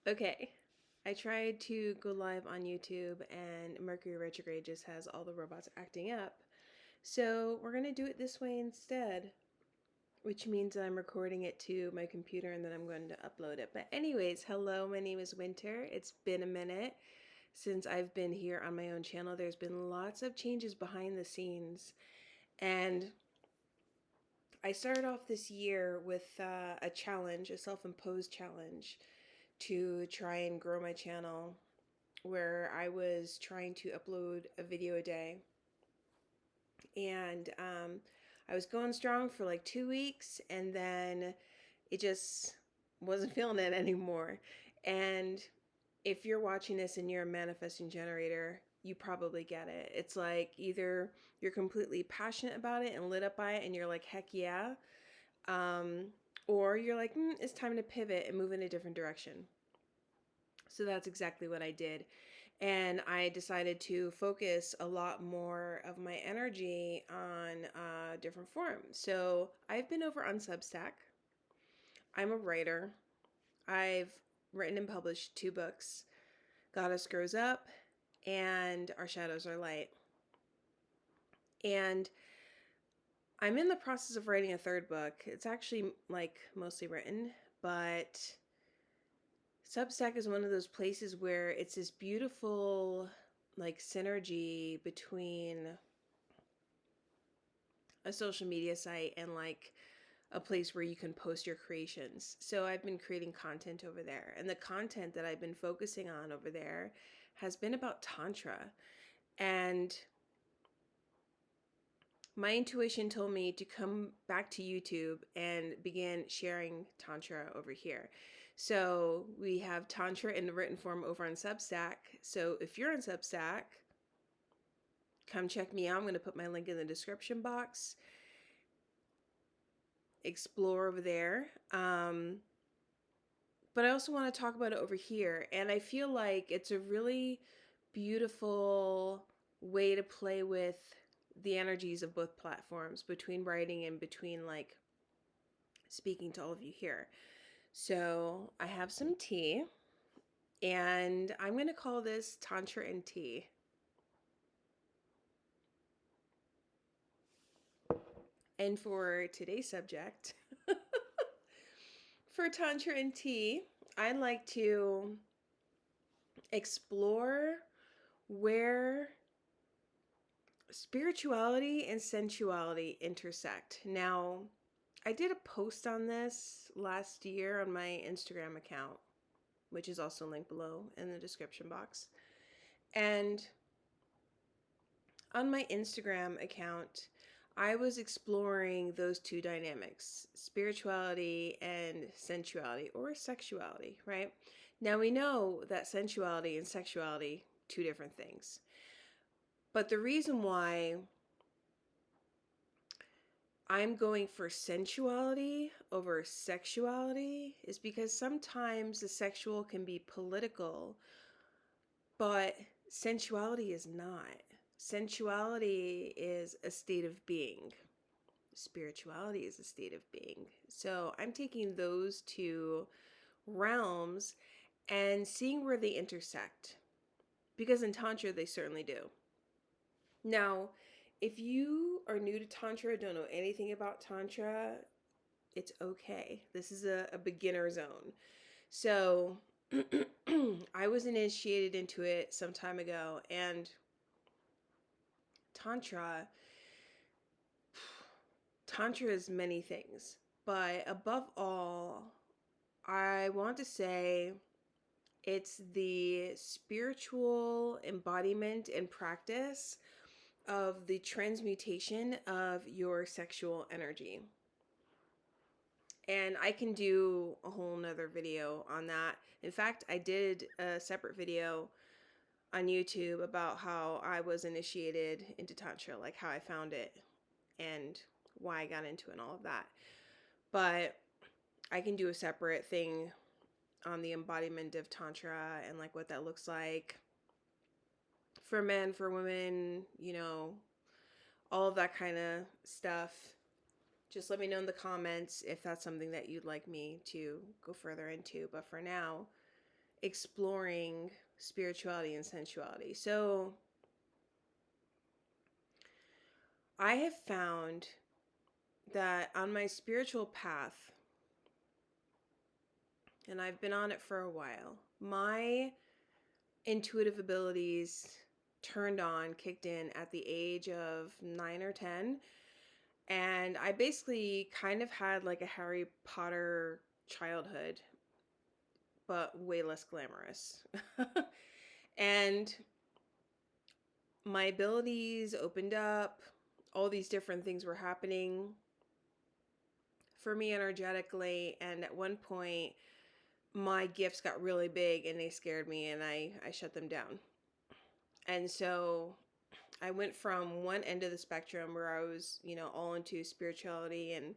Okay, I tried to go live on YouTube and Mercury retrograde just has all the robots acting up. So we're going to do it this way instead, which means I'm recording it to my computer and then I'm going to upload it. But anyways, hello, my name is Winter. It's been a minute since I've been here on my own channel. There's been lots of changes behind the scenes. And I started off this year with a challenge, a self-imposed challenge to try and grow my channel where I was trying to upload a video a day. And I was going strong for like 2 weeks and then it just wasn't feeling it anymore. And if you're watching this and you're a manifesting generator, you probably get it. It's like either you're completely passionate about it and lit up by it and you're like, heck yeah. Um, or you're like, it's time to pivot and move in a different direction. So that's exactly what I did. And I decided to focus a lot more of my energy on different forms. So I've been over on Substack. I'm a writer. I've written and published 2 books, Goddess Grows Up and Our Shadows Are Light. And I'm in the process of writing a 3rd book. It's actually like mostly written, but Substack is one of those places where it's this beautiful like synergy between a social media site and like a place where you can post your creations. So I've been creating content over there, and the content that I've been focusing on over there has been about Tantra. And my intuition told me to come back to YouTube and begin sharing Tantra over here. So we have Tantra in the written form over on Substack. So if you're on Substack, come check me out. I'm going to put my link in the description box. Explore over there. But I also want to talk about it over here. And I feel like it's a really beautiful way to play with the energies of both platforms, between writing and between like speaking to all of you here. So I have some tea, and I'm going to call this Tantra and Tea. And for today's subject, for Tantra and Tea, I'd like to explore where spirituality and sensuality intersect. Now, I did a post on this last year on my Instagram account, which is also linked below in the description box. And on my Instagram account, I was exploring those two dynamics, spirituality and sensuality, or sexuality, right? Now we know that sensuality and sexuality, 2 different things. But the reason why I'm going for sensuality over sexuality is because sometimes the sexual can be political, but sensuality is not. Sensuality is a state of being. Spirituality is a state of being. So I'm taking those 2 realms and seeing where they intersect, because in Tantra they certainly do. Now, if you are new to Tantra, don't know anything about Tantra, it's okay. This is a beginner zone. So I was initiated into it some time ago, and Tantra is many things, but above all, I want to say it's the spiritual embodiment and practice of the transmutation of your sexual energy. And I can do a whole nother video on that. In fact, I did a separate video on YouTube about how I was initiated into Tantra, like how I found it and why I got into it and all of that. But I can do a separate thing on the embodiment of Tantra and like what that looks like for men, for women, all of that kind of stuff. Just let me know in the comments if that's something that you'd like me to go further into. But for now, exploring spirituality and sensuality. So I have found that on my spiritual path, and I've been on it for a while, my intuitive abilities turned on, kicked in at the age of 9 or 10. And I basically kind of had like a Harry Potter childhood, but way less glamorous. And my abilities opened up, all these different things were happening for me energetically. And at one point, my gifts got really big and they scared me, and I shut them down. And so I went from one end of the spectrum where I was, all into spirituality and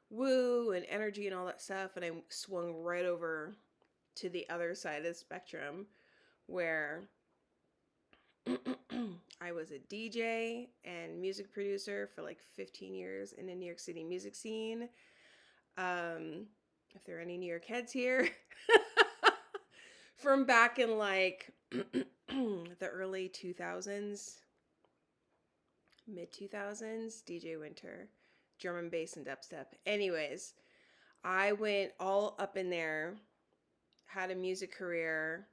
woo and energy and all that stuff. And I swung right over to the other side of the spectrum where I was a DJ and music producer for like 15 years in the New York City music scene. If there are any New York heads here, from back in like the early 2000s, mid 2000s, DJ Winter, drum and bass and dubstep. Anyways, I went all up in there, had a music career,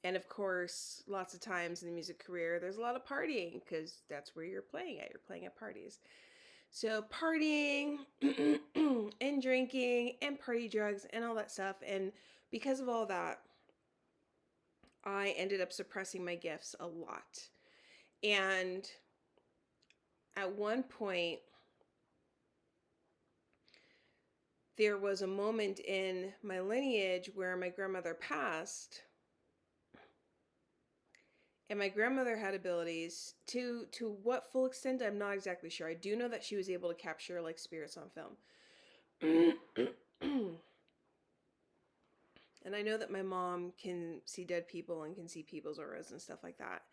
and of course, lots of times in the music career, there's a lot of partying because that's where you're playing at. You're playing at parties. So partying and drinking and party drugs and all that stuff. And because of all that, I ended up suppressing my gifts a lot. And at one point, there was a moment in my lineage where my grandmother passed. And my grandmother had abilities to what full extent, I'm not exactly sure. I do know that she was able to capture like spirits on film. And I know that my mom can see dead people and can see people's auras and stuff like that.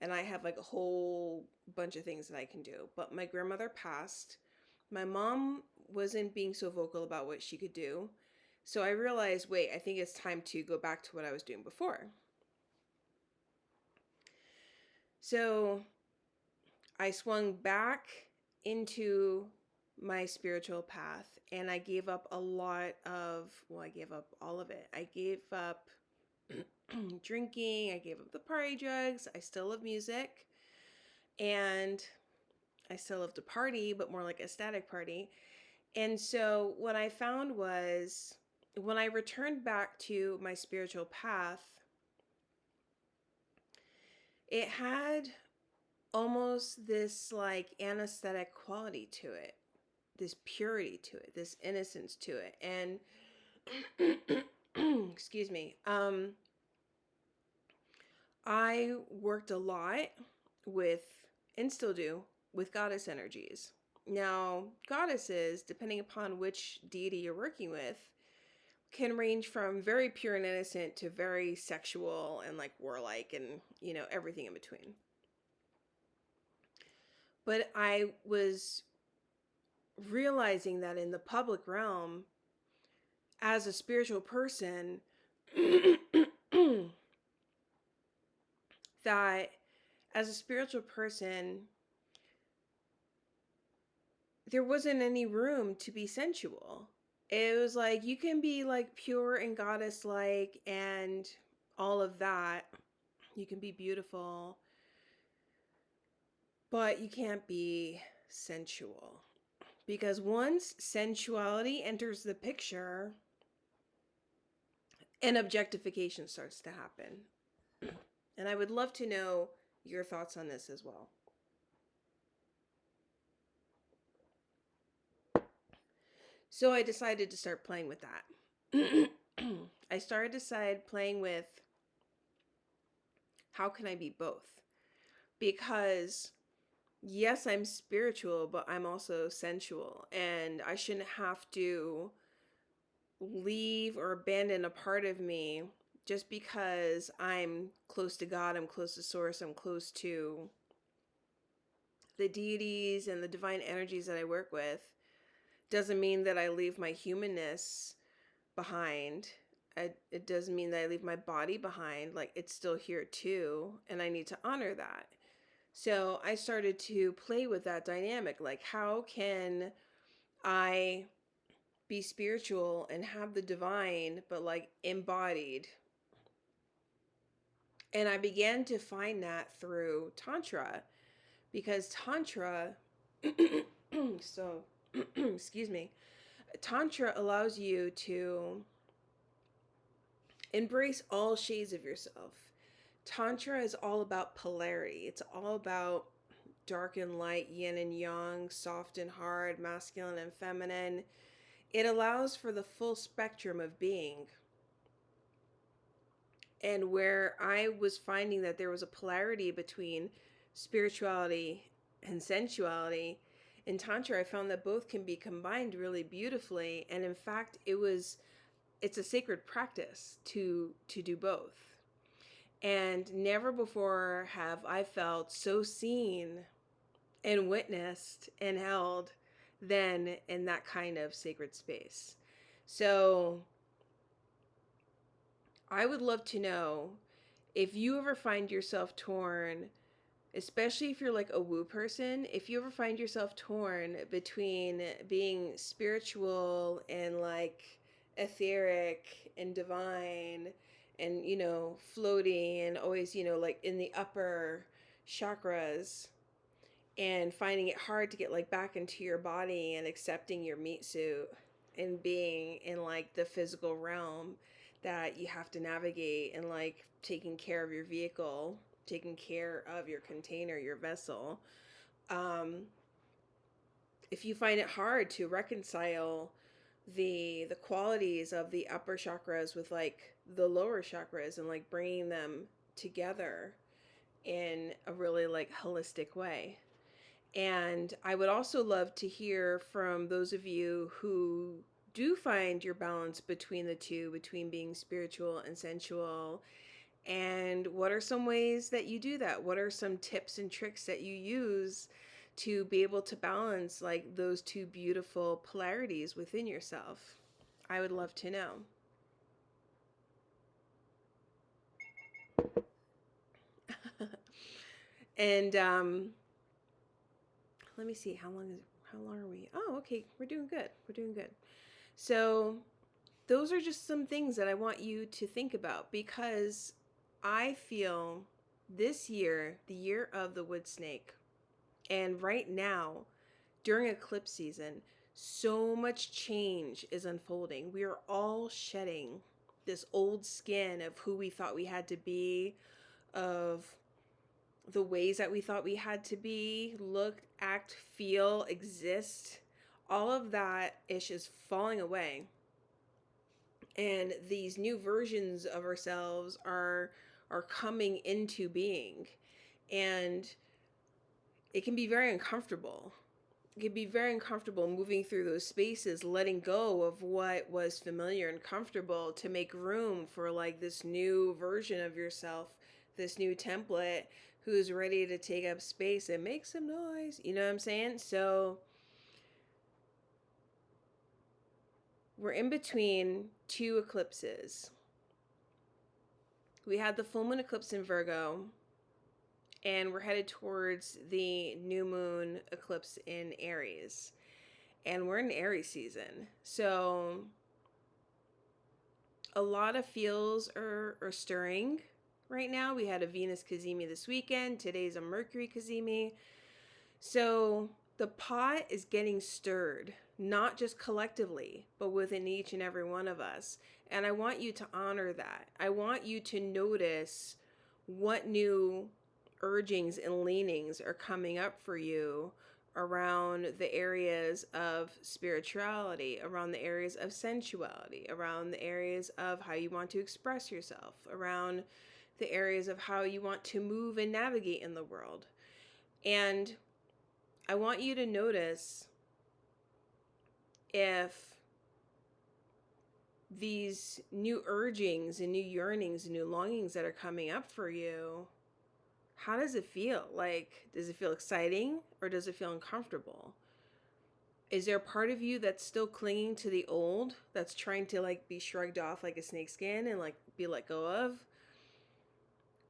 And I have like a whole bunch of things that I can do. But my grandmother passed. My mom wasn't being so vocal about what she could do. So I realized, wait, I think it's time to go back to what I was doing before. So I swung back into my spiritual path, and I gave up a lot of, I gave up all of it. I gave up drinking, I gave up the party drugs. I still love music, and I still love to party, but more like a static party. And so what I found was when I returned back to my spiritual path, it had almost this like anesthetic quality to it, this purity to it, this innocence to it. And excuse me, I worked a lot with, and still do, with goddess energies. Now, goddesses, depending upon which deity you're working with, can range from very pure and innocent to very sexual and like warlike and, everything in between. But I was realizing that in the public realm, as a spiritual person, that as a spiritual person, there wasn't any room to be sensual. It was like, you can be like pure and goddess like and all of that. You can be beautiful, but you can't be sensual. Because once sensuality enters the picture, an objectification starts to happen. And I would love to know your thoughts on this as well. So I decided to start playing with that. I started to decide playing with how can I be both? Because yes, I'm spiritual, but I'm also sensual, and I shouldn't have to leave or abandon a part of me just because I'm close to God, I'm close to Source, I'm close to the deities and the divine energies that I work with. Doesn't mean that I leave my humanness behind. it doesn't mean that I leave my body behind. Like, it's still here too, and I need to honor that. So I started to play with that dynamic. Like, how can I be spiritual and have the divine, but like embodied? And I began to find that through Tantra, because Tantra, so, excuse me, Tantra allows you to embrace all shades of yourself. Tantra is all about polarity. It's all about dark and light, yin and yang, soft and hard, masculine and feminine. It allows for the full spectrum of being. And where I was finding that there was a polarity between spirituality and sensuality, in Tantra, I found that both can be combined really beautifully. And in fact, it's a sacred practice to do both. And never before have I felt so seen and witnessed and held than in that kind of sacred space. So I would love to know if you ever find yourself torn, especially if you're like a woo person, if you ever find yourself torn between being spiritual and like etheric and divine and, you know, floaty and always, you know, like in the upper chakras, and finding it hard to get like back into your body and accepting your meat suit and being in like the physical realm that you have to navigate, and like taking care of your vehicle, taking care of your container, your vessel. If you find it hard to reconcile the qualities of the upper chakras with like the lower chakras and like bringing them together in a really like holistic way. And I would also love to hear from those of you who do find your balance between the two, between being spiritual and sensual. And what are some ways that you do that? What are some tips and tricks that you use to be able to balance like those two beautiful polarities within yourself? I would love to know. And let me see, how long are we? Oh, okay, we're doing good. We're doing good. So those are just some things that I want you to think about, because I feel this year, the year of the wood snake, and right now during eclipse season, so much change is unfolding. We are all shedding this old skin of who we thought we had to be, of the ways that we thought we had to be, look, act, feel, exist. All of that ish is falling away. And these new versions of ourselves are coming into being. And it can be very uncomfortable. It can be very uncomfortable moving through those spaces, letting go of what was familiar and comfortable to make room for like this new version of yourself, this new template who's ready to take up space and make some noise. You know what I'm saying? So we're in between two eclipses. We had the full moon eclipse in Virgo, and we're headed towards the new moon eclipse in Aries. And we're in Aries season. So a lot of feels are stirring right now. We had a Venus Cazimi this weekend. Today's a Mercury Cazimi. So the pot is getting stirred, not just collectively, but within each and every one of us. And I want you to honor that. I want you to notice what new urgings and leanings are coming up for you around the areas of spirituality, around the areas of sensuality, around the areas of how you want to express yourself, around the areas of how you want to move and navigate in the world. And I want you to notice if these new urgings and new yearnings and new longings that are coming up for you, how does it feel? Like, does it feel exciting or does it feel uncomfortable? Is there a part of you that's still clinging to the old, that's trying to like be shrugged off like a snake skin and like be let go of?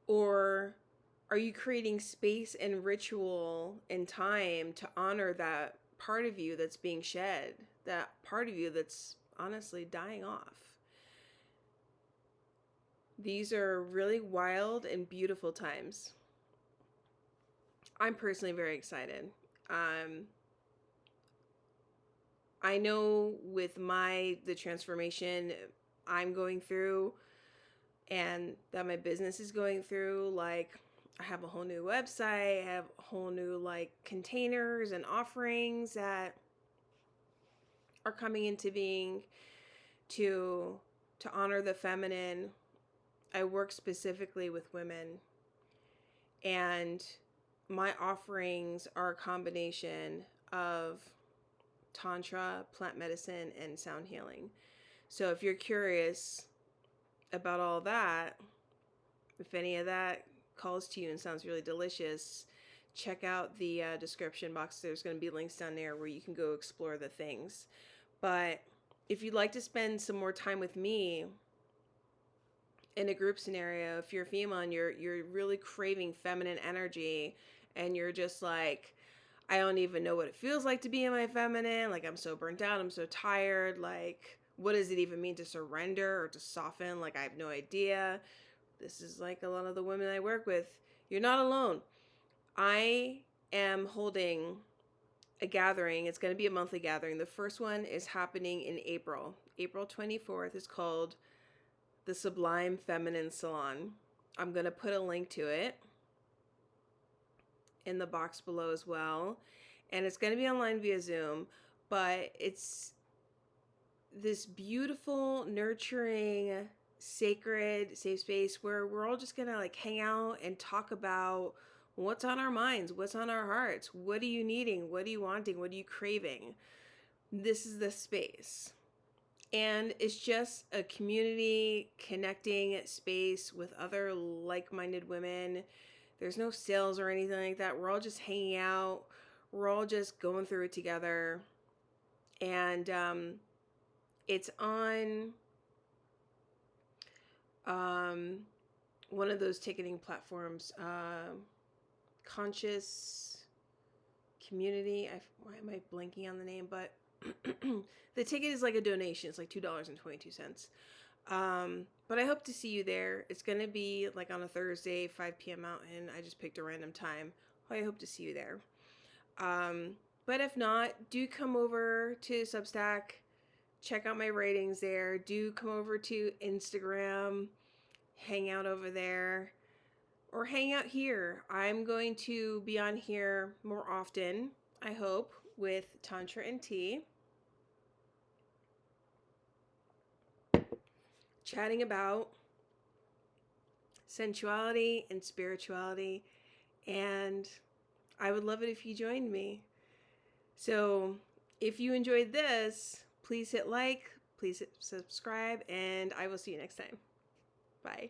Or are you creating space and ritual and time to honor that part of you that's being shed, that part of you that's honestly dying off? These are really wild and beautiful times. I'm personally very excited. Um, I know with the transformation I'm going through and that my business is going through, like I have a whole new website, I have a whole new like containers and offerings that are coming into being to honor the feminine. I work specifically with women, and my offerings are a combination of tantra, plant medicine, and sound healing. So if you're curious about all that, if any of that calls to you and sounds really delicious, check out the description box. There's going to be links down there where you can go explore the things. But if you'd like to spend some more time with me in a group scenario, if you're a female and you're really craving feminine energy and you're just like, I don't even know what it feels like to be in my feminine, like I'm so burnt out, I'm so tired, like what does it even mean to surrender or to soften? Like I have no idea. This is like a lot of the women I work with. You're not alone. I am holding a gathering. It's going to be a monthly gathering. The first one is happening in April. April 24th is called the Sublime Feminine Salon. I'm going to put a link to it in the box below as well. And it's going to be online via Zoom, but it's this beautiful, nurturing, sacred, safe space where we're all just going to like hang out and talk about what's on our minds, what's on our hearts, what are you needing, what are you wanting, what are you craving. This is the space. And it's just a community connecting space with other like-minded women. There's no sales or anything like that. We're all just hanging out. We're all just going through it together. And it's on one of those ticketing platforms, Conscious Community. Why am I blanking on the name? But the ticket is like a donation. It's like $2.22. But I hope to see you there. It's going to be like on a Thursday, 5 p.m. Mountain. I just picked a random time. I hope to see you there. But if not, do come over to Substack. Check out my ratings there. Do come over to Instagram. Hang out over there. Or hang out here. I'm going to be on here more often, I hope, with Tantra and Tea. Chatting about sensuality and spirituality, and I would love it if you joined me. So if you enjoyed this, please hit like, please hit subscribe, and I will see you next time. Bye.